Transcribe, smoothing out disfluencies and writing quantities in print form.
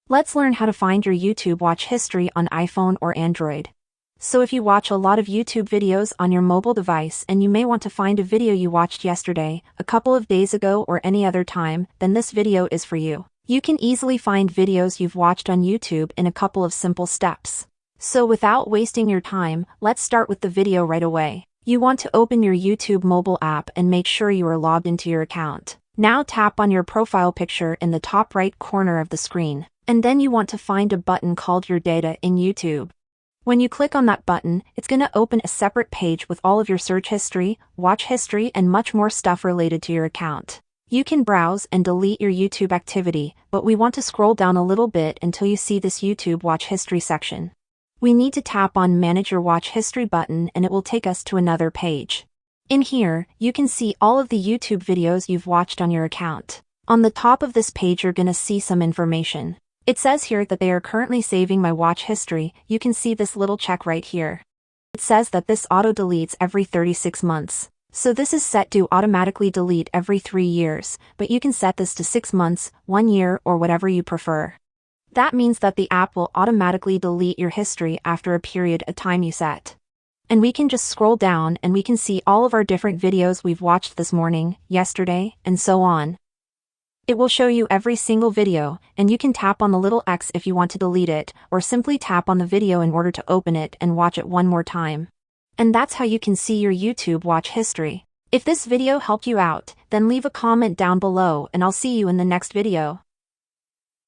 Let's learn how to find your YouTube watch history on iPhone or Android. So if you watch a lot of YouTube videos on your mobile device and you may want to find a video you watched yesterday, a couple of days ago or any other time, then this video is for you. You can easily find videos you've watched on YouTube in a couple of simple steps. So without wasting your time, let's start with the video right away. You want to open your YouTube mobile app and make sure you are logged into your account. Now tap on your profile picture in the top right corner of the screen, and then you want to find a button called Your Data in YouTube. When you click on that button, it's going to open a separate page with all of your search history, watch history, and much more stuff related to your account. You can browse and delete your YouTube activity, but we want to scroll down a little bit until you see this YouTube watch history section. We need to tap on Manage Your Watch History button and it will take us to another page. In here, you can see all of the YouTube videos you've watched on your account. On the top of this page you're going to see some information. It says here that they are currently saving my watch history. You can see this little check right here. It says that this auto-deletes every 36 months. So this is set to automatically delete every 3 years, but you can set this to 6 months, 1 year, or whatever you prefer. That means that the app will automatically delete your history after a period of time you set. And we can just scroll down and we can see all of our different videos we've watched this morning, yesterday, and so on. It will show you every single video, and you can tap on the little X if you want to delete it, or simply tap on the video in order to open it and watch it one more time. And that's how you can see your YouTube watch history. If this video helped you out, then leave a comment down below and I'll see you in the next video.